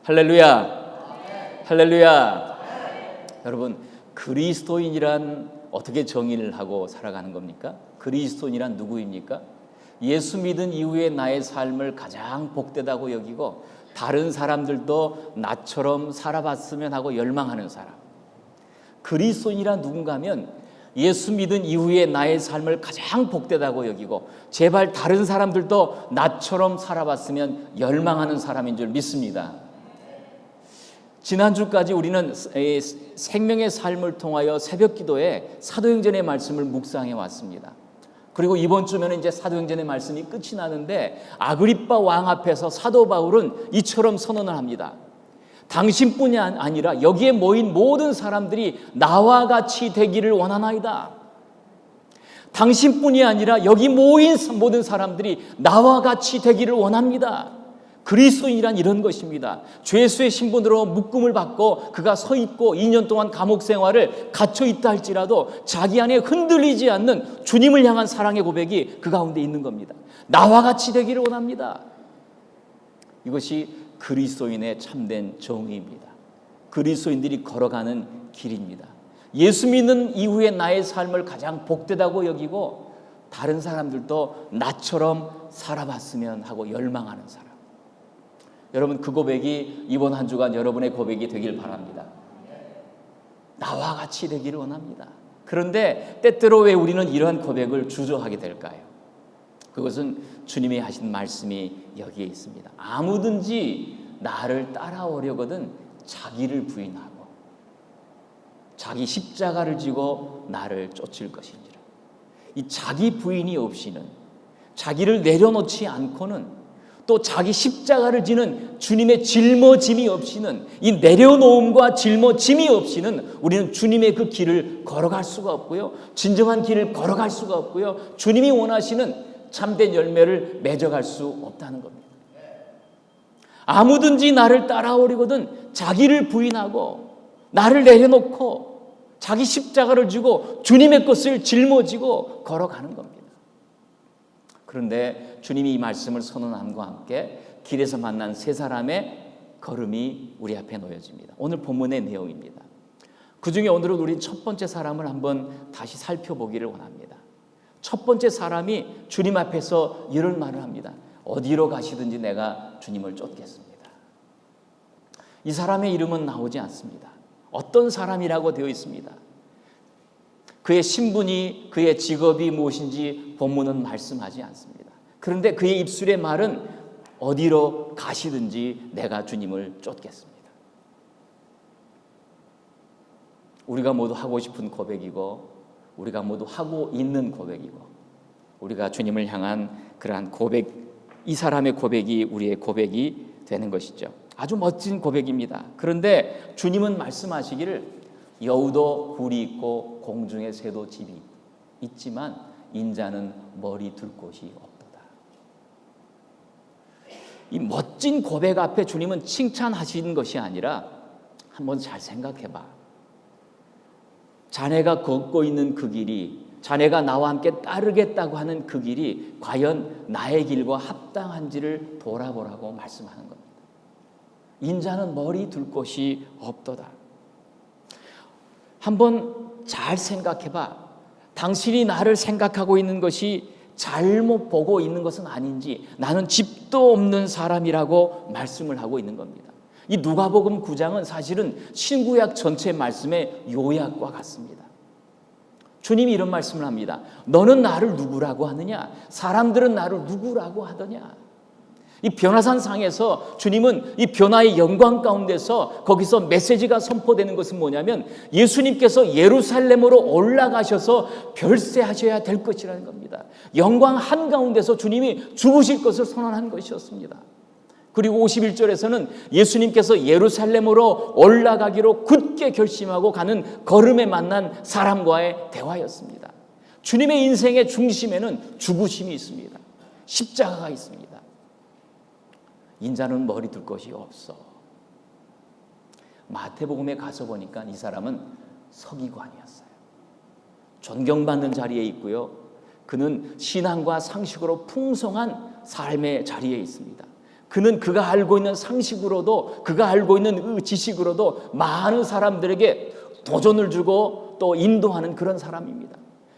할렐루야. 할렐루야. 여러분, 그리스도인이란 어떻게 정의를 하고 살아가는 겁니까? 그리스도인이란 누구입니까? 예수 믿은 이후에 나의 삶을 가장 복되다고 여기고 다른 사람들도 나처럼 살아봤으면 하고 열망하는 사람. 그리스도인이란 누군가 하면 예수 믿은 이후에 나의 삶을 가장 복되다고 여기고 제발 다른 사람들도 나처럼 살아봤으면 열망하는 사람인 줄 믿습니다. 지난주까지 우리는 생명의 삶을 통하여 새벽 기도에 사도행전의 말씀을 묵상해 왔습니다. 그리고 이번 주면 이제 사도행전의 말씀이 끝이 나는데 아그리빠 왕 앞에서 사도 바울은 이처럼 선언을 합니다. 당신뿐이 아니라 여기에 모인 모든 사람들이 나와 같이 되기를 원하나이다. 당신뿐이 아니라 여기 모인 모든 사람들이 나와 같이 되기를 원합니다. 그리스도인이란 이런 것입니다. 죄수의 신분으로 묶음을 받고 그가 서 있고 2년 동안 감옥 생활을 갇혀 있다 할지라도 자기 안에 흔들리지 않는 주님을 향한 사랑의 고백이 그 가운데 있는 겁니다. 나와 같이 되기를 원합니다. 이것이 그리스도인의 참된 정의입니다. 그리스도인들이 걸어가는 길입니다. 예수 믿는 이후에 나의 삶을 가장 복되다고 여기고 다른 사람들도 나처럼 살아봤으면 하고 열망하는 사람. 여러분, 그 고백이 이번 한 주간 여러분의 고백이 되길 바랍니다. 나와 같이 되기를 원합니다. 그런데 때때로 왜 우리는 이러한 고백을 주저하게 될까요? 그것은 주님이 하신 말씀이 여기에 있습니다. 아무든지 나를 따라오려거든 자기를 부인하고 자기 십자가를 지고 나를 쫓을 것인지라. 이 자기 부인이 없이는, 자기를 내려놓지 않고는, 또 자기 십자가를 지는 주님의 짊어짐이 없이는, 이 내려놓음과 짊어짐이 없이는 우리는 주님의 그 길을 걸어갈 수가 없고요, 진정한 길을 걸어갈 수가 없고요, 주님이 원하시는 참된 열매를 맺어갈 수 없다는 겁니다. 아무든지 나를 따라오려거든 자기를 부인하고 나를 내려놓고 자기 십자가를 지고 주님의 것을 짊어지고 걸어가는 겁니다. 그런데 주님이 이 말씀을 선언함과 함께 길에서 만난 세 사람의 걸음이 우리 앞에 놓여집니다. 오늘 본문의 내용입니다. 그중에 오늘은 우리 첫 번째 사람을 한번 다시 살펴보기를 원합니다. 첫 번째 사람이 주님 앞에서 이런 말을 합니다. 어디로 가시든지 내가 주님을 쫓겠습니다. 이 사람의 이름은 나오지 않습니다. 어떤 사람이라고 되어 있습니다. 그의 신분이, 그의 직업이 무엇인지 본문은 말씀하지 않습니다. 그런데 그의 입술의 말은 어디로 가시든지 내가 주님을 쫓겠습니다. 우리가 모두 하고 싶은 고백이고 우리가 모두 하고 있는 고백이고 우리가 주님을 향한 그러한 고백, 이 사람의 고백이 우리의 고백이 되는 것이죠. 아주 멋진 고백입니다. 그런데 주님은 말씀하시기를 여우도 굴이 있고 공중에 새도 집이 있지만 인자는 머리 둘 곳이 없도다. 이 멋진 고백 앞에 주님은 칭찬하시는 것이 아니라 한번 잘 생각해봐. 자네가 걷고 있는 그 길이, 자네가 나와 함께 따르겠다고 하는 그 길이 과연 나의 길과 합당한지를 돌아보라고 말씀하는 겁니다. 인자는 머리 둘 곳이 없도다. 한번 잘 생각해봐. 당신이 나를 생각하고 있는 것이 잘못 보고 있는 것은 아닌지, 나는 집도 없는 사람이라고 말씀을 하고 있는 겁니다. 이 누가복음 9장은 사실은 신구약 전체 말씀의 요약과 같습니다. 주님이 이런 말씀을 합니다. 너는 나를 누구라고 하느냐? 사람들은 나를 누구라고 하더냐? 이 변화산 상에서 주님은 이 변화의 영광 가운데서 거기서 메시지가 선포되는 것은 뭐냐면 예수님께서 예루살렘으로 올라가셔서 별세하셔야 될 것이라는 겁니다. 영광 한가운데서 주님이 죽으실 것을 선언한 것이었습니다. 그리고 51절에서는 예수님께서 예루살렘으로 올라가기로 굳게 결심하고 가는 걸음에 만난 사람과의 대화였습니다. 주님의 인생의 중심에는 죽으심이 있습니다. 십자가가 있습니다. 인자는 머리 둘 것이 없어. 마태복음에 가서 보니까 이 사람은 서기관이었어요. 존경받는 자리에 있고요. 그는 신앙과 상식으로 풍성한 삶의 자리에 있습니다. 그는 그가 알고 있는 상식으로도, 그가 알고 있는 지식으로도 많은 사람들에게 도전을 주고 또 인도하는 그런 사람입니다.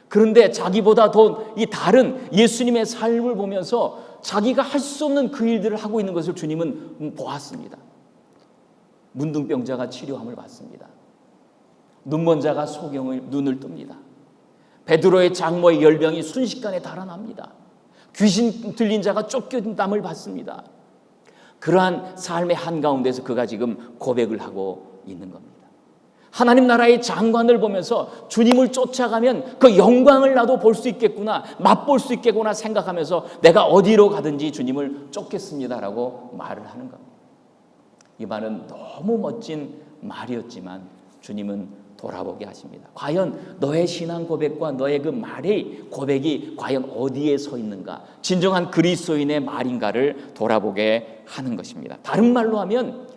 그런데 자기보다 더 이 다른 예수님의 삶을 보면서 자기가 할 수 없는 그 일들을 하고 있는 것을 주님은 보았습니다. 문둥병자가 치료함을 받습니다. 눈먼 자가 소경의 눈을 뜹니다. 베드로의 장모의 열병이 순식간에 달아납니다. 귀신 들린 자가 쫓겨남을 받습니다. 그러한 삶의 한가운데서 그가 지금 고백을 하고 있는 겁니다. 하나님 나라의 장관을 보면서 주님을 쫓아가면 그 영광을 나도 볼 수 있겠구나, 맛볼 수 있겠구나 생각하면서 내가 어디로 가든지 주님을 쫓겠습니다라고 말을 하는 겁니다. 이 말은 너무 멋진 말이었지만 주님은 돌아보게 하십니다. 과연 너의 신앙 고백과 너의 그 말의 고백이 과연 어디에 서 있는가, 진정한 그리스도인의 말인가를 돌아보게 하는 것입니다. 다른 말로 하면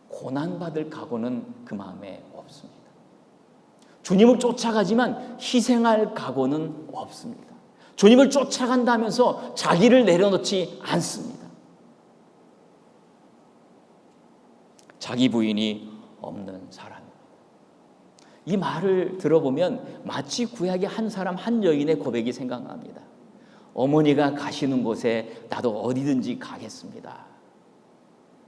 고난받을 각오는 그 마음에 없습니다. 주님을 쫓아가지만 희생할 각오는 없습니다. 주님을 쫓아간다면서 자기를 내려놓지 않습니다. 자기 부인이 없는 사람. 이 말을 들어보면 마치 구약의 한 사람 한 여인의 고백이 생각납니다. 어머니가 가시는 곳에 나도 어디든지 가겠습니다.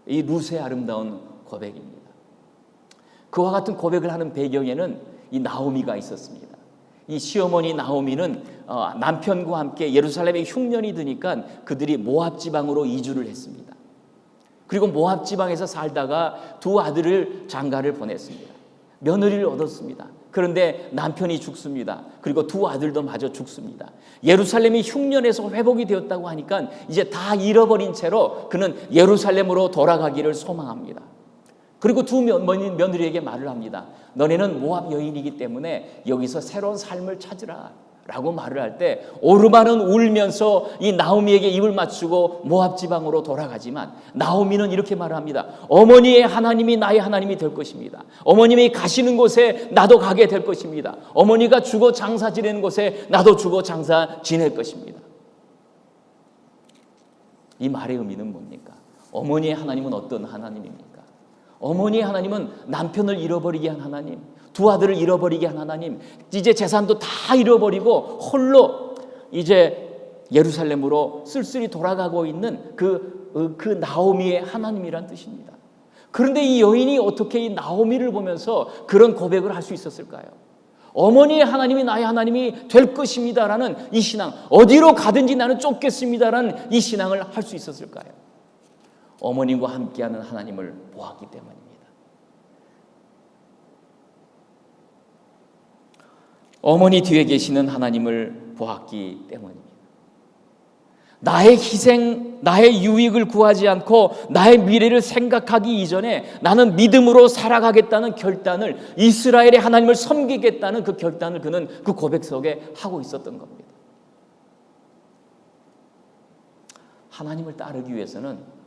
이 룻의 아름다운 고백입니다. 그와 같은 고백을 하는 배경에는 이 나오미가 있었습니다. 이 시어머니 나오미는 남편과 함께 예루살렘에 흉년이 드니까 그들이 모압 지방으로 이주를 했습니다. 그리고 모압 지방에서 살다가 두 아들을 장가를 보냈습니다. 며느리를 얻었습니다. 그런데 남편이 죽습니다. 그리고 두 아들도 마저 죽습니다. 예루살렘이 흉년에서 회복이 되었다고 하니까 이제 다 잃어버린 채로 그는 예루살렘으로 돌아가기를 소망합니다. 그리고 두 며느리에게 말을 합니다. 너네는 모압 여인이기 때문에 여기서 새로운 삶을 찾으라 라고 말을 할 때 오르바는 울면서 이 나오미에게 입을 맞추고 모압 지방으로 돌아가지만 나오미는 이렇게 말합니다. 어머니의 하나님이 나의 하나님이 될 것입니다. 어머님이 가시는 곳에 나도 가게 될 것입니다. 어머니가 죽어 장사 지내는 곳에 나도 죽어 장사 지낼 것입니다. 이 말의 의미는 뭡니까? 어머니의 하나님은 어떤 하나님입니까? 어머니의 하나님은 남편을 잃어버리게 한 하나님, 두 아들을 잃어버리게 한 하나님, 이제 재산도 다 잃어버리고 홀로 이제 예루살렘으로 쓸쓸히 돌아가고 있는 그 나오미의 하나님이란 뜻입니다. 그런데 이 여인이 어떻게 이 나오미를 보면서 그런 고백을 할 수 있었을까요? 어머니의 하나님이 나의 하나님이 될 것입니다라는 이 신앙, 어디로 가든지 나는 쫓겠습니다라는 이 신앙을 할 수 있었을까요? 어머님과 함께하는 하나님을 보았기 때문입니다. 어머니 뒤에 계시는 하나님을 보았기 때문입니다. 나의 희생, 나의 유익을 구하지 않고 나의 미래를 생각하기 이전에 나는 믿음으로 살아가겠다는 결단을, 이스라엘의 하나님을 섬기겠다는 그 결단을 그는 그 고백 속에 하고 있었던 겁니다. 하나님을 따르기 위해서는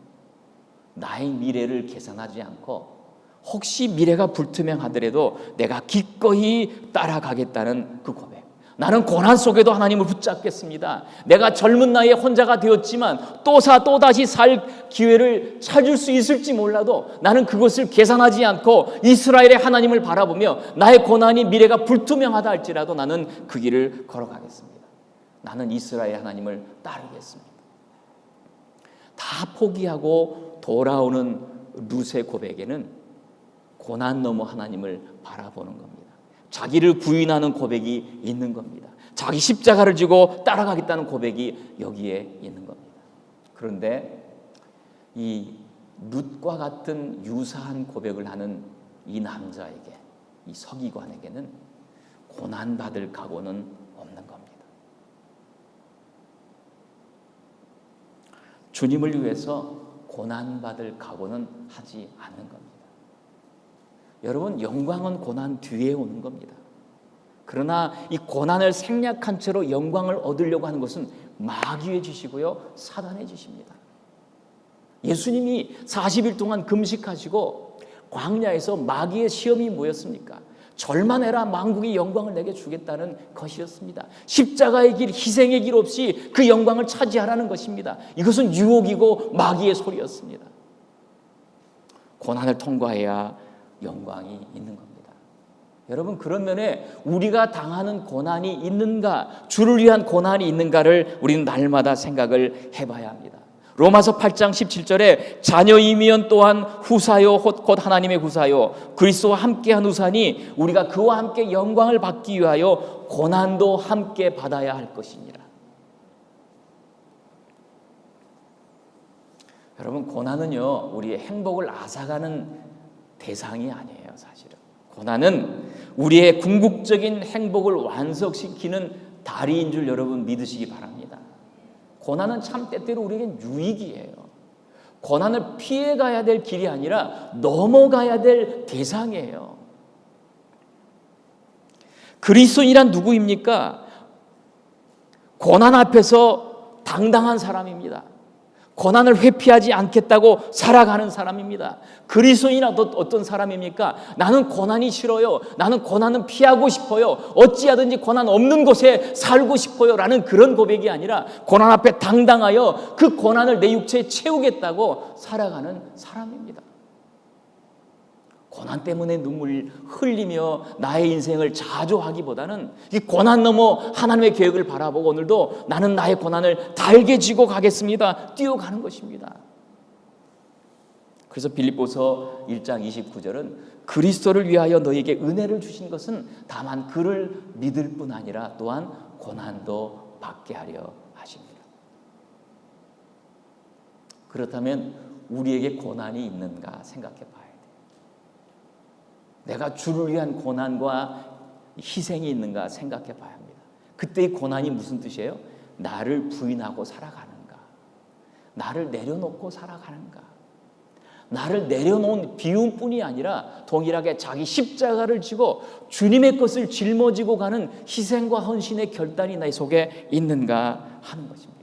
나의 미래를 계산하지 않고 혹시 미래가 불투명하더라도 내가 기꺼이 따라가겠다는 그 고백. 나는 고난 속에도 하나님을 붙잡겠습니다. 내가 젊은 나이에 혼자가 되었지만 또다시 살 기회를 찾을 수 있을지 몰라도 나는 그것을 계산하지 않고 이스라엘의 하나님을 바라보며 나의 고난이 미래가 불투명하다 할지라도 나는 그 길을 걸어가겠습니다. 나는 이스라엘의 하나님을 따르겠습니다. 다 포기하고 돌아오는 룻의 고백에는 고난 너머 하나님을 바라보는 겁니다. 자기를 부인하는 고백이 있는 겁니다. 자기 십자가를 지고 따라가겠다는 고백이 여기에 있는 겁니다. 그런데 이 룻과 같은 유사한 고백을 하는 이 남자에게, 이 서기관에게는 고난받을 각오는 없는 겁니다. 주님을 위해서 고난받을 각오는 하지 않는 겁니다. 여러분, 영광은 고난 뒤에 오는 겁니다. 그러나 이 고난을 생략한 채로 영광을 얻으려고 하는 것은 마귀의 짓이고요, 사단의 짓입니다. 예수님이 40일 동안 금식하시고 광야에서 마귀의 시험이 뭐였습니까? 절만해라 만국의 영광을 내게 주겠다는 것이었습니다. 십자가의 길, 희생의 길 없이 그 영광을 차지하라는 것입니다. 이것은 유혹이고 마귀의 소리였습니다. 고난을 통과해야 영광이 있는 겁니다. 여러분, 그런 면에 우리가 당하는 고난이 있는가, 주를 위한 고난이 있는가를 우리는 날마다 생각을 해봐야 합니다. 로마서 8장 17절에 자녀이면 또한 후사요 곧 하나님의 후사요 그리스도와 함께한 후사니 우리가 그와 함께 영광을 받기 위하여 고난도 함께 받아야 할 것이니라. 여러분, 고난은요 우리의 행복을 앗아가는 대상이 아니에요. 사실은 고난은 우리의 궁극적인 행복을 완성시키는 다리인 줄 여러분 믿으시기 바랍니다. 고난은 참 때때로 우리에겐 유익이에요. 고난을 피해가야 될 길이 아니라 넘어가야 될 대상이에요. 그리스도인이란 누구입니까? 고난 앞에서 당당한 사람입니다. 고난을 회피하지 않겠다고 살아가는 사람입니다. 그리스도인은 어떤 사람입니까? 나는 고난이 싫어요. 나는 고난은 피하고 싶어요. 어찌하든지 고난 없는 곳에 살고 싶어요. 라는 그런 고백이 아니라 고난 앞에 당당하여 그 고난을 내 육체에 채우겠다고 살아가는 사람입니다. 고난 때문에 눈물 흘리며 나의 인생을 자조하기보다는 이 고난 넘어 하나님의 계획을 바라보고 오늘도 나는 나의 고난을 달게 지고 가겠습니다. 뛰어가는 것입니다. 그래서 빌립보서 1장 29절은 그리스도를 위하여 너에게 은혜를 주신 것은 다만 그를 믿을 뿐 아니라 또한 고난도 받게 하려 하십니다. 그렇다면 우리에게 고난이 있는가 생각해 봐요. 내가 주를 위한 고난과 희생이 있는가 생각해 봐야 합니다. 그때 이 고난이 무슨 뜻이에요? 나를 부인하고 살아가는가? 나를 내려놓고 살아가는가? 나를 내려놓은 비움뿐이 아니라 동일하게 자기 십자가를 지고 주님의 것을 짊어지고 가는 희생과 헌신의 결단이 내 속에 있는가 하는 것입니다.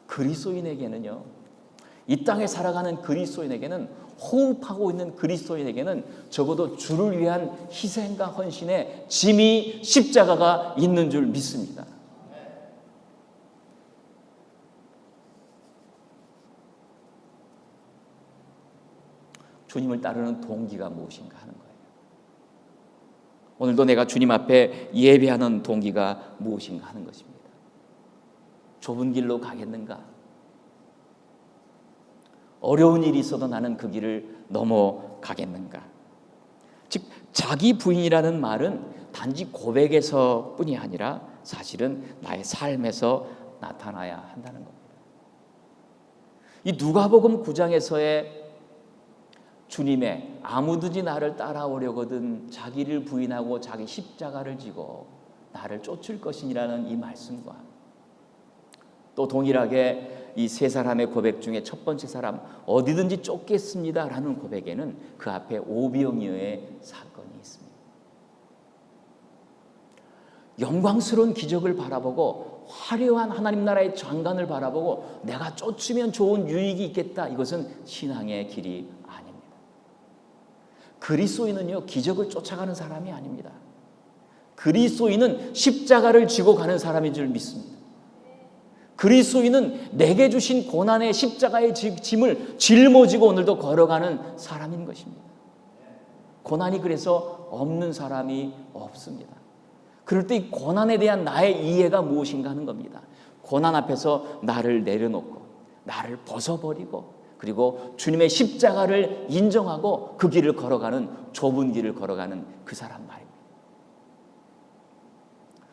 그리스도인에게는요, 이 땅에 살아가는 그리스도인에게는 호흡하고 있는 그리스도인에게는 적어도 주를 위한 희생과 헌신의 짐이 십자가가 있는 줄 믿습니다. 주님을 따르는 동기가 무엇인가 하는 거예요. 오늘도 내가 주님 앞에 예배하는 동기가 무엇인가 하는 것입니다. 좁은 길로 가겠는가? 어려운 일이 있어도 나는 그 길을 넘어가겠는가? 즉 자기 부인이라는 말은 단지 고백에서 뿐이 아니라 사실은 나의 삶에서 나타나야 한다는 겁니다. 이 누가복음 9장에서의 주님의 아무든지 나를 따라오려거든 자기를 부인하고 자기 십자가를 지고 나를 쫓을 것이니라는 이 말씀과 또 동일하게 이 세 사람의 고백 중에 첫 번째 사람 어디든지 쫓겠습니다라는 고백에는 그 앞에 오병이어의 사건이 있습니다. 영광스러운 기적을 바라보고 화려한 하나님 나라의 장관을 바라보고 내가 쫓으면 좋은 유익이 있겠다. 이것은 신앙의 길이 아닙니다. 그리스도인은요 기적을 쫓아가는 사람이 아닙니다. 그리스도인은 십자가를 지고 가는 사람인 줄 믿습니다. 그리스도인은 내게 주신 고난의 십자가의 짐을 짊어지고 오늘도 걸어가는 사람인 것입니다. 고난이 그래서 없는 사람이 없습니다. 그럴 때 이 고난에 대한 나의 이해가 무엇인가 하는 겁니다. 고난 앞에서 나를 내려놓고 나를 벗어버리고 그리고 주님의 십자가를 인정하고 그 길을 걸어가는 좁은 길을 걸어가는 그 사람 말입니다.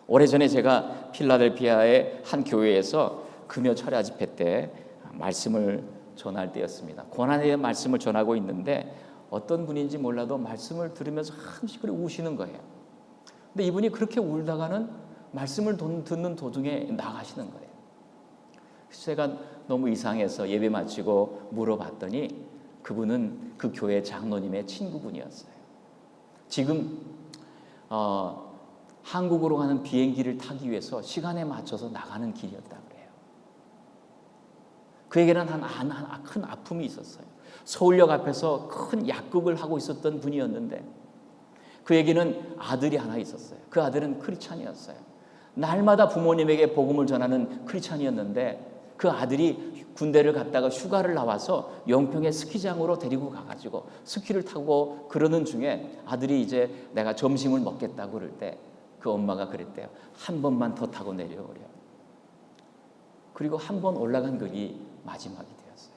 오래전에 제가 필라델피아의 한 교회에서 금요 철야 집회 때 말씀을 전할 때였습니다. 고난에 대한 말씀을 전하고 있는데 어떤 분인지 몰라도 말씀을 들으면서 한씩 그렇게 우시는 거예요. 근데 이분이 그렇게 울다가는 말씀을 듣는 도중에 나가시는 거예요. 그래서 제가 너무 이상해서 예배 마치고 물어봤더니 그분은 그 교회 장로님의 친구분이었어요. 지금 한국으로 가는 비행기를 타기 위해서 시간에 맞춰서 나가는 길이었다 그래요. 그에게는 큰 아픔이 있었어요. 서울역 앞에서 큰 약국을 하고 있었던 분이었는데 그에게는 아들이 하나 있었어요. 그 아들은 크리스찬이었어요. 날마다 부모님에게 복음을 전하는 크리스찬이었는데 그 아들이 군대를 갔다가 휴가를 나와서 영평의 스키장으로 데리고 가가지고 스키를 타고 그러는 중에 아들이 이제 내가 점심을 먹겠다고 그럴 때 그 엄마가 그랬대요. 한 번만 더 타고 내려오려. 그리고 한 번 올라간 것이 마지막이 되었어요.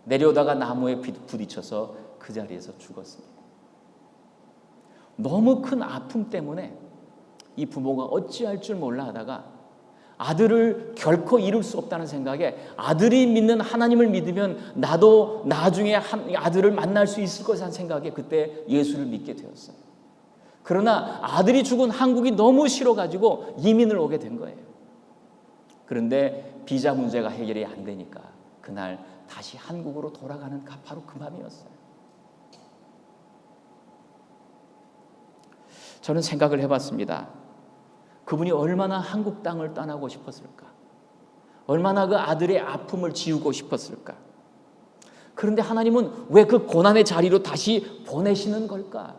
내려오다가 나무에 부딪혀서 그 자리에서 죽었습니다. 너무 큰 아픔 때문에 이 부모가 어찌할 줄 몰라 하다가 아들을 결코 잃을 수 없다는 생각에 아들이 믿는 하나님을 믿으면 나도 나중에 아들을 만날 수 있을 것이라는 생각에 그때 예수를 믿게 되었어요. 그러나 아들이 죽은 한국이 너무 싫어가지고 이민을 오게 된 거예요. 그런데 비자 문제가 해결이 안 되니까 그날 다시 한국으로 돌아가는 바로 그 밤이었어요. 저는 생각을 해봤습니다. 그분이 얼마나 한국 땅을 떠나고 싶었을까? 얼마나 그 아들의 아픔을 지우고 싶었을까? 그런데 하나님은 왜 그 고난의 자리로 다시 보내시는 걸까?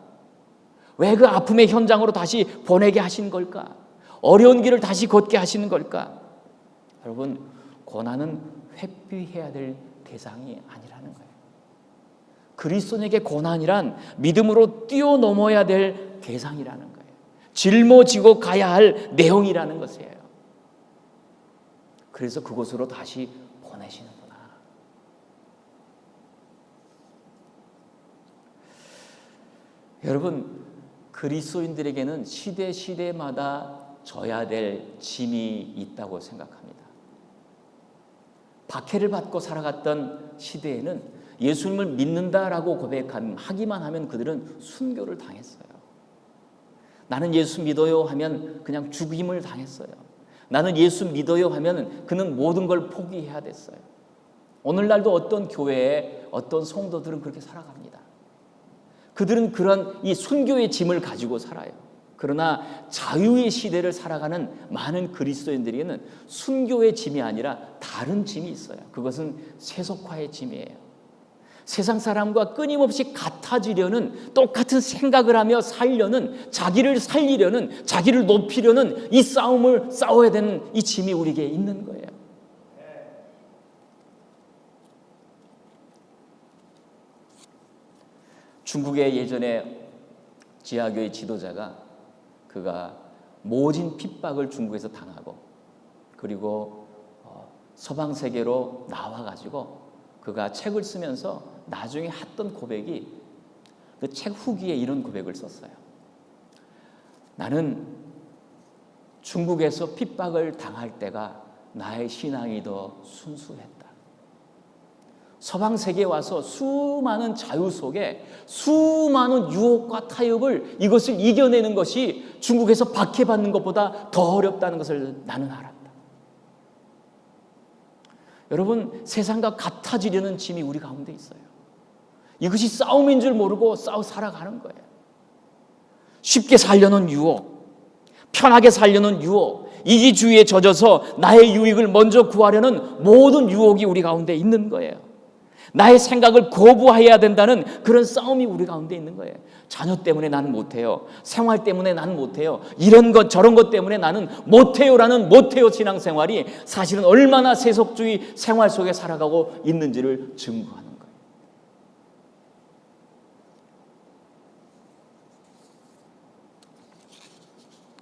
왜 그 아픔의 현장으로 다시 보내게 하신 걸까? 어려운 길을 다시 걷게 하시는 걸까? 여러분, 고난은 회피해야 될 대상이 아니라는 거예요. 그리스도인에게 고난이란 믿음으로 뛰어넘어야 될 대상이라는 거예요. 짊어지고 가야 할 내용이라는 것이에요. 그래서 그곳으로 다시 보내시는구나. 여러분, 그리스도인들에게는 시대마다 져야 될 짐이 있다고 생각합니다. 박해를 받고 살아갔던 시대에는 예수님을 믿는다라고 고백하기만 하면 그들은 순교를 당했어요. 나는 예수 믿어요 하면 그냥 죽임을 당했어요. 나는 예수 믿어요 하면 그는 모든 걸 포기해야 됐어요. 오늘날도 어떤 교회에 어떤 성도들은 그렇게 살아갑니다. 그들은 그런 이 순교의 짐을 가지고 살아요. 그러나 자유의 시대를 살아가는 많은 그리스도인들에게는 순교의 짐이 아니라 다른 짐이 있어요. 그것은 세속화의 짐이에요. 세상 사람과 끊임없이 같아지려는, 똑같은 생각을 하며 살려는, 자기를 살리려는, 자기를 높이려는 이 싸움을 싸워야 되는 이 짐이 우리에게 있는 거예요. 중국의 예전에 지하교회 지도자가 그가 모진 핍박을 중국에서 당하고 그리고 서방 세계로 나와가지고 그가 책을 쓰면서 나중에 했던 고백이 그 책 후기에 이런 고백을 썼어요. 나는 중국에서 핍박을 당할 때가 나의 신앙이 더 순수했다. 서방 세계에 와서 수많은 자유 속에 수많은 유혹과 타협을 이것을 이겨내는 것이 중국에서 박해받는 것보다 더 어렵다는 것을 나는 알았다. 여러분, 세상과 같아지려는 짐이 우리 가운데 있어요. 이것이 싸움인 줄 모르고 살아가는 거예요. 쉽게 살려는 유혹, 편하게 살려는 유혹, 이기주의에 젖어서 나의 유익을 먼저 구하려는 모든 유혹이 우리 가운데 있는 거예요. 나의 생각을 거부해야 된다는 그런 싸움이 우리 가운데 있는 거예요. 자녀 때문에 나는 못해요. 생활 때문에 나는 못해요. 이런 것 저런 것 때문에 나는 못해요라는 못해요 신앙생활이 사실은 얼마나 세속주의 생활 속에 살아가고 있는지를 증거하는 거예요.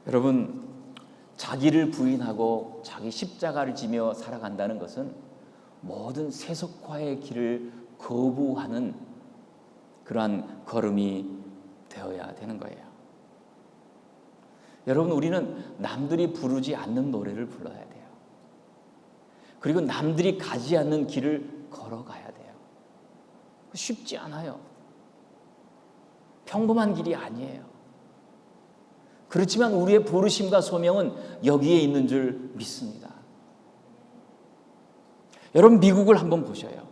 여러분, 자기를 부인하고 자기 십자가를 지며 살아간다는 것은 모든 세속화의 길을 거부하는 그러한 걸음이 되어야 되는 거예요. 여러분, 우리는 남들이 부르지 않는 노래를 불러야 돼요. 그리고 남들이 가지 않는 길을 걸어가야 돼요. 쉽지 않아요. 평범한 길이 아니에요. 그렇지만 우리의 부르심과 소명은 여기에 있는 줄 믿습니다. 여러분, 미국을 한번 보셔요.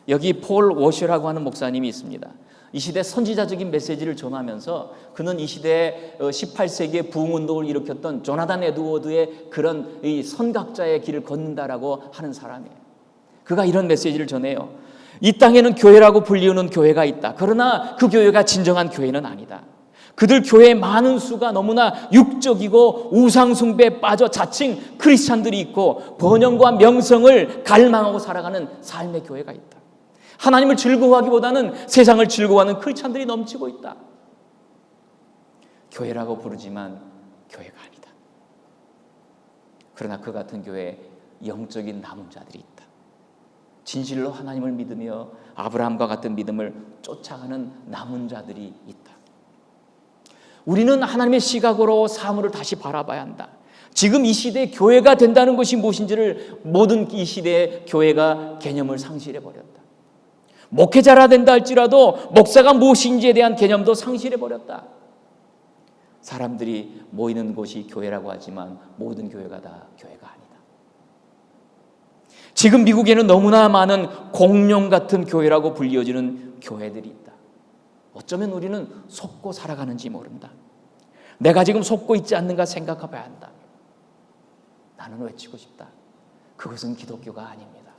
여기 폴 워셔라고 하는 목사님이 있습니다. 이 시대 선지자적인 메시지를 전하면서 그는 이 시대에 18세기에 부흥운동을 일으켰던 조나단 에드워드의 그런 이 선각자의 길을 걷는다라고 하는 사람이에요. 그가 이런 메시지를 전해요. 이 땅에는 교회라고 불리우는 교회가 있다. 그러나 그 교회가 진정한 교회는 아니다. 그들 교회의 많은 수가 너무나 육적이고 우상숭배에 빠져 자칭 크리스찬들이 있고 번영과 명성을 갈망하고 살아가는 삶의 교회가 있다. 하나님을 즐거워하기보다는 세상을 즐거워하는 크리스찬들이 넘치고 있다. 교회라고 부르지만 교회가 아니다. 그러나 그 같은 교회에 영적인 남은 자들이 있다. 진실로 하나님을 믿으며 아브라함과 같은 믿음을 쫓아가는 남은 자들이 있다. 우리는 하나님의 시각으로 사물을 다시 바라봐야 한다. 지금 이 시대에 교회가 된다는 것이 무엇인지를 모든 이 시대의 교회가 개념을 상실해버렸다. 목회자라 된다 할지라도 목사가 무엇인지에 대한 개념도 상실해버렸다. 사람들이 모이는 곳이 교회라고 하지만 모든 교회가 다 교회가 아니다. 지금 미국에는 너무나 많은 공룡 같은 교회라고 불리워지는 교회들이 있다. 어쩌면 우리는 속고 살아가는지 모른다. 내가 지금 속고 있지 않는가 생각해 봐야 한다. 나는 외치고 싶다. 그것은 기독교가 아닙니다.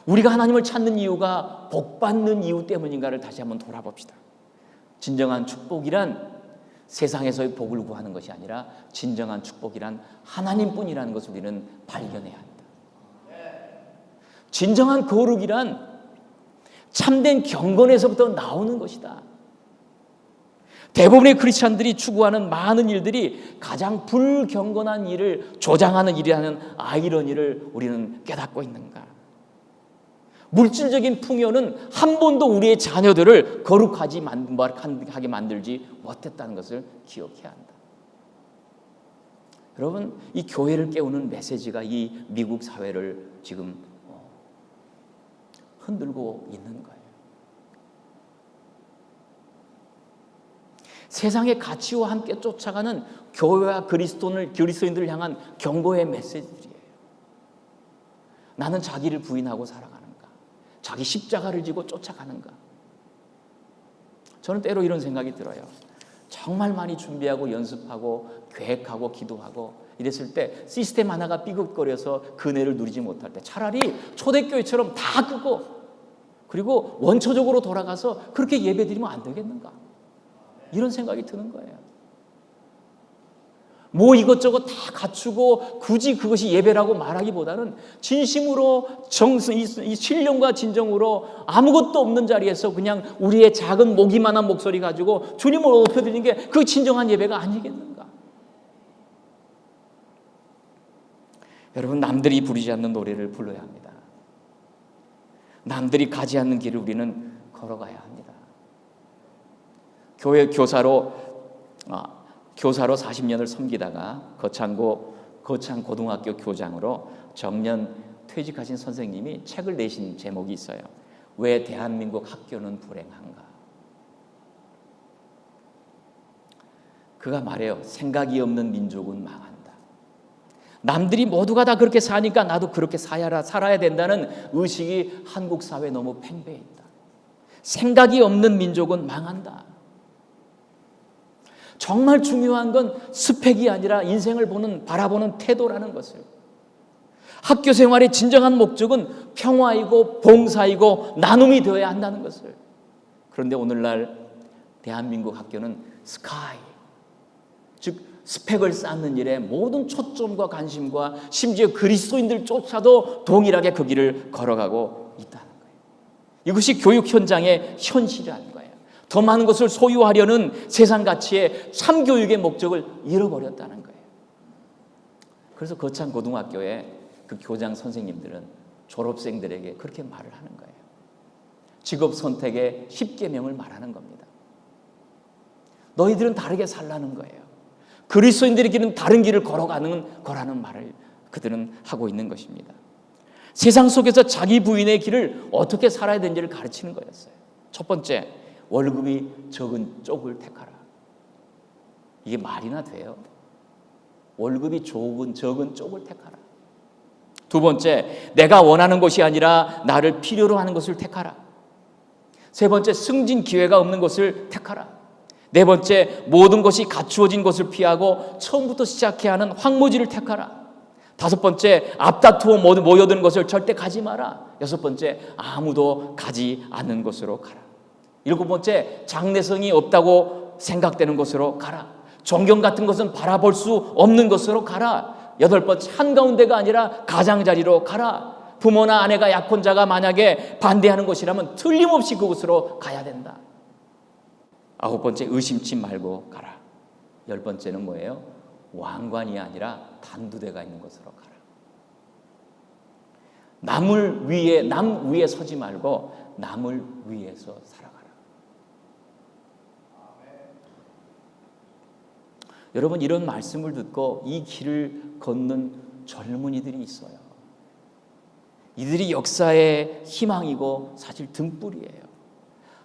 우리가 하나님을 찾는 이유가 복받는 이유 때문인가를 다시 한번 돌아봅시다. 진정한 축복이란 세상에서의 복을 구하는 것이 아니라 진정한 축복이란 하나님뿐이라는 것을 우리는 발견해야 한다. 진정한 거룩이란 참된 경건에서부터 나오는 것이다. 대부분의 크리스찬들이 추구하는 많은 일들이 가장 불경건한 일을 조장하는 일이라는 아이러니를 우리는 깨닫고 있는가? 물질적인 풍요는 한 번도 우리의 자녀들을 거룩하게 만들지 못했다는 것을 기억해야 한다. 여러분, 이 교회를 깨우는 메시지가 이 미국 사회를 지금 흔들고 있는 거예요. 세상의 가치와 함께 쫓아가는 교회와 그리스도인들을 향한 경고의 메시지예요. 나는 자기를 부인하고 살아가는가? 자기 십자가를 지고 쫓아가는가? 저는 때로 이런 생각이 들어요. 정말 많이 준비하고 연습하고 계획하고 기도하고 이랬을 때 시스템 하나가 삐걱거려서 그 은혜를 누리지 못할 때 차라리 초대교회처럼 다 끄고 그리고 원초적으로 돌아가서 그렇게 예배드리면 안 되겠는가? 이런 생각이 드는 거예요. 뭐 이것저것 다 갖추고 굳이 그것이 예배라고 말하기보다는 진심으로 이 신령과 진정으로 아무것도 없는 자리에서 그냥 우리의 작은 모기만한 목소리 가지고 주님을 높여드리는 게 그 진정한 예배가 아니겠는가? 여러분, 남들이 부르지 않는 노래를 불러야 합니다. 남들이 가지 않는 길을 우리는 걸어가야 합니다. 교회 교사로 40년을 섬기다가 거창고등학교 교장으로 정년 퇴직하신 선생님이 책을 내신 제목이 있어요. 왜 대한민국 학교는 불행한가? 그가 말해요. 생각이 없는 민족은 망한다. 남들이 모두가 다 그렇게 사니까 나도 그렇게 살아야 된다는 의식이 한국 사회에 너무 팽배해 있다. 생각이 없는 민족은 망한다. 정말 중요한 건 스펙이 아니라 인생을 바라보는 태도라는 것을. 학교 생활의 진정한 목적은 평화이고 봉사이고 나눔이 되어야 한다는 것을. 그런데 오늘날 대한민국 학교는 스카이, 즉 스펙을 쌓는 일에 모든 초점과 관심과 심지어 그리스도인들조차도 동일하게 그 길을 걸어가고 있다는 거예요. 이것이 교육 현장의 현실이라는 거예요. 더 많은 것을 소유하려는 세상 가치의 참교육의 목적을 잃어버렸다는 거예요. 그래서 거창고등학교의 그 교장 선생님들은 졸업생들에게 그렇게 말을 하는 거예요. 직업 선택의 10계명을 말하는 겁니다. 너희들은 다르게 살라는 거예요. 그리스도인들의 길은 다른 길을 걸어가는 거라는 말을 그들은 하고 있는 것입니다. 세상 속에서 자기 부인의 길을 어떻게 살아야 되는지를 가르치는 거였어요. 첫 번째, 월급이 적은 쪽을 택하라. 이게 말이나 돼요? 월급이 적은 쪽을 택하라. 두 번째, 내가 원하는 것이 아니라 나를 필요로 하는 것을 택하라. 세 번째, 승진 기회가 없는 것을 택하라. 네 번째, 모든 것이 갖추어진 것을 피하고 처음부터 시작해야 하는 황무지를 택하라. 다섯 번째, 앞다투어 모여드는 것을 절대 가지 마라. 여섯 번째, 아무도 가지 않는 곳으로 가라. 일곱 번째, 장래성이 없다고 생각되는 곳으로 가라. 존경 같은 것은 바라볼 수 없는 곳으로 가라. 여덟 번째, 한가운데가 아니라 가장자리로 가라. 부모나 아내가 약혼자가 만약에 반대하는 곳이라면 틀림없이 그곳으로 가야 된다. 아홉 번째, 의심치 말고 가라. 열 번째는 뭐예요? 왕관이 아니라 단두대가 있는 곳으로 가라. 남 위에 서지 말고 남을 위해서 살아가라. 여러분, 이런 말씀을 듣고 이 길을 걷는 젊은이들이 있어요. 이들이 역사의 희망이고 사실 등불이에요.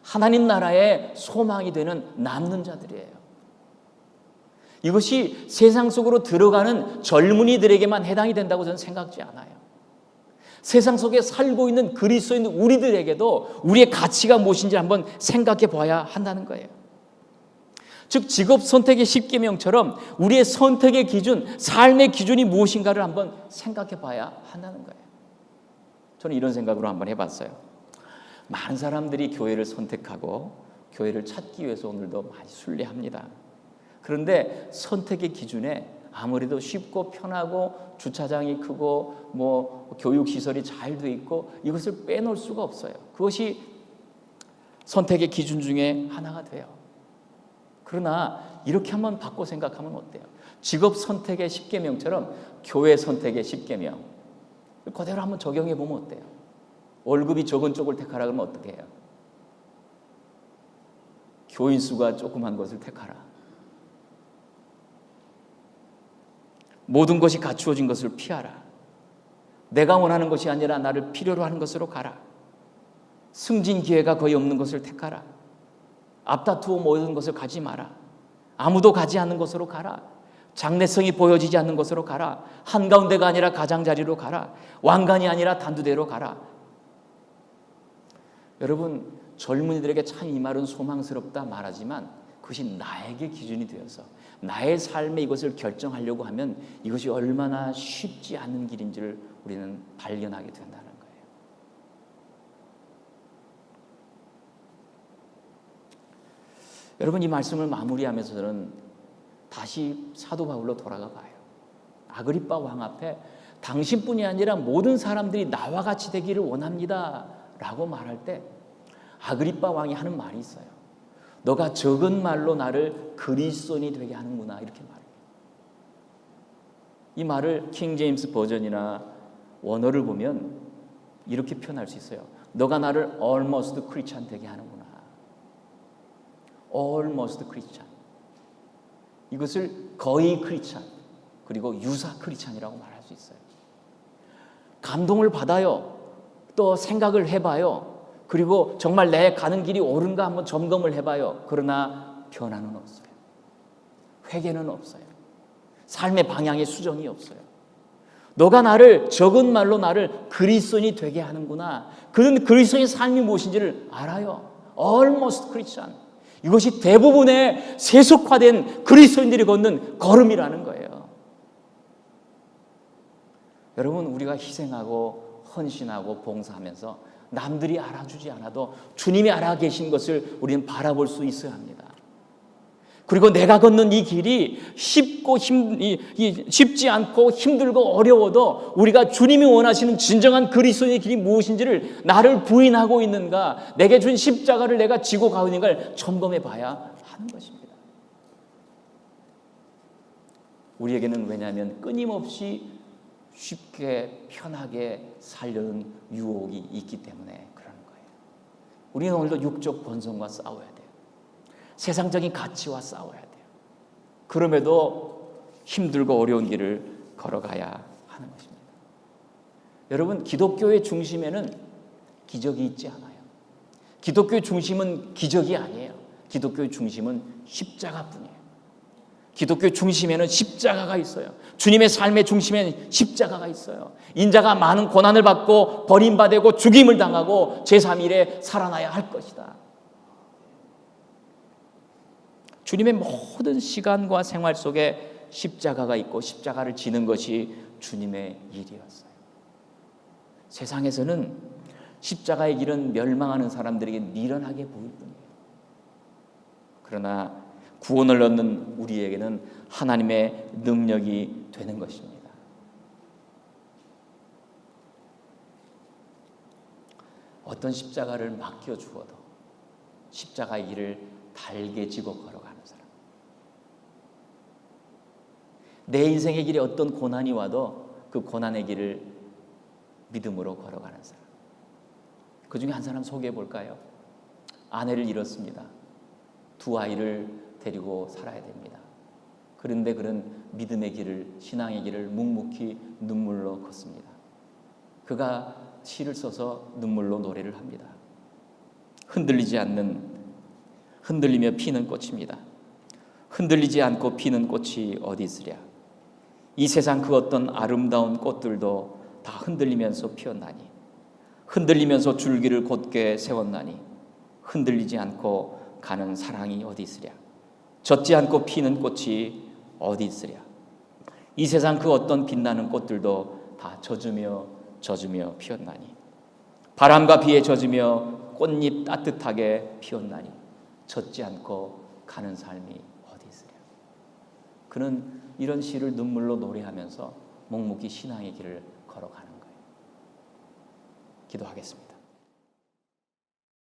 하나님 나라의 소망이 되는 남는 자들이에요. 이것이 세상 속으로 들어가는 젊은이들에게만 해당이 된다고 저는 생각지 않아요. 세상 속에 살고 있는 그리스도인 우리들에게도 우리의 가치가 무엇인지 한번 생각해 봐야 한다는 거예요. 즉, 직업 선택의 10계명처럼 우리의 선택의 기준, 삶의 기준이 무엇인가를 한번 생각해 봐야 한다는 거예요. 저는 이런 생각으로 한번 해봤어요. 많은 사람들이 교회를 선택하고 교회를 찾기 위해서 오늘도 많이 순례합니다. 그런데 선택의 기준에 아무래도 쉽고 편하고 주차장이 크고 교육시설이 잘 돼 있고 이것을 빼놓을 수가 없어요. 그것이 선택의 기준 중에 하나가 돼요. 그러나 이렇게 한번 바꿔 생각하면 어때요? 직업 선택의 10계명처럼 교회 선택의 10계명 그대로 한번 적용해 보면 어때요? 월급이 적은 쪽을 택하라 그러면 어떻게 해요? 교인 수가 조그만 것을 택하라. 모든 것이 갖추어진 것을 피하라. 내가 원하는 것이 아니라 나를 필요로 하는 것으로 가라. 승진 기회가 거의 없는 것을 택하라. 앞다투어 모든 것을 가지 마라. 아무도 가지 않는 곳으로 가라. 장래성이 보여지지 않는 곳으로 가라. 한가운데가 아니라 가장자리로 가라. 왕관이 아니라 단두대로 가라. 여러분, 젊은이들에게 참 이 말은 소망스럽다 말하지만 그것이 나에게 기준이 되어서 나의 삶에 이것을 결정하려고 하면 이것이 얼마나 쉽지 않은 길인지를 우리는 발견하게 된다는 거예요. 여러분, 이 말씀을 마무리하면서 저는 다시 사도 바울로 돌아가 봐요. 아그리빠 왕 앞에 당신뿐이 아니라 모든 사람들이 나와 같이 되기를 원합니다 라고 말할 때 아그리빠 왕이 하는 말이 있어요. 너가 적은 말로 나를 그리스도인이 되게 하는구나, 이렇게 말해요. 이 말을 킹 제임스 버전이나 원어를 보면 이렇게 표현할 수 있어요. 너가 나를 almost Christian 되게 하는구나. almost Christian. 이것을 거의 크리스찬 그리고 유사 크리스찬이라고 말할 수 있어요. 감동을 받아요. 또 생각을 해봐요. 그리고 정말 내 가는 길이 옳은가 한번 점검을 해봐요. 그러나 변화는 없어요. 회개는 없어요. 삶의 방향의 수정이 없어요. 너가 나를 적은 말로 나를 그리스도인이 되게 하는구나. 그런 그리스도인의 삶이 무엇인지를 알아요. almost Christian. 이것이 대부분의 세속화된 그리스도인들이 걷는 걸음이라는 거예요. 여러분, 우리가 희생하고 헌신하고 봉사하면서 남들이 알아주지 않아도 주님이 알아 계신 것을 우리는 바라볼 수 있어야 합니다. 그리고 내가 걷는 이 길이 쉽지 않고 힘들고 어려워도 우리가 주님이 원하시는 진정한 그리스도의 길이 무엇인지를 나를 부인하고 있는가, 내게 준 십자가를 내가 지고 가고 있는가를 점검해 봐야 하는 것입니다. 우리에게는 왜냐하면 끊임없이 쉽게 편하게 살려는 유혹이 있기 때문에 그러는 거예요. 우리는 오늘도 육적 본성과 싸워야 돼요. 세상적인 가치와 싸워야 돼요. 그럼에도 힘들고 어려운 길을 걸어가야 하는 것입니다. 여러분, 기독교의 중심에는 기적이 있지 않아요. 기독교의 중심은 기적이 아니에요. 기독교의 중심은 십자가뿐이에요. 기독교의 중심에는 십자가가 있어요. 주님의 삶의 중심에는 십자가가 있어요. 인자가 많은 고난을 받고 버림받고 죽임을 당하고 제3일에 살아나야 할 것이다. 주님의 모든 시간과 생활 속에 십자가가 있고 십자가를 지는 것이 주님의 일이었어요. 세상에서는 십자가의 길은 멸망하는 사람들에게 미련하게 보일 뿐이에요. 그러나 구원을 얻는 우리에게는 하나님의 능력이 되는 것입니다. 어떤 십자가를 맡겨 주어도 십자가의 길을 달게 지고 걸어가는 사람. 내 인생의 길에 어떤 고난이 와도 그 고난의 길을 믿음으로 걸어가는 사람. 그 중에 한 사람 소개해 볼까요? 아내를 잃었습니다. 2 아이를 데리고 살아야 됩니다. 그런데 그는 믿음의 길을, 신앙의 길을 묵묵히 눈물로 걷습니다. 그가 시를 써서 눈물로 노래를 합니다. 흔들리지 않는, 흔들리며 피는 꽃입니다. 흔들리지 않고 피는 꽃이 어디 있으랴. 이 세상 그 어떤 아름다운 꽃들도 다 흔들리면서 피었나니, 흔들리면서 줄기를 곧게 세웠나니, 흔들리지 않고 가는 사랑이 어디 있으랴. 젖지 않고 피는 꽃이 어디 있으랴. 이 세상 그 어떤 빛나는 꽃들도 다 젖으며 피었나니, 바람과 비에 젖으며 꽃잎 따뜻하게 피었나니, 젖지 않고 가는 삶이 어디 있으랴. 그는 이런 시를 눈물로 노래하면서 묵묵히 신앙의 길을 걸어가는 거예요. 기도하겠습니다.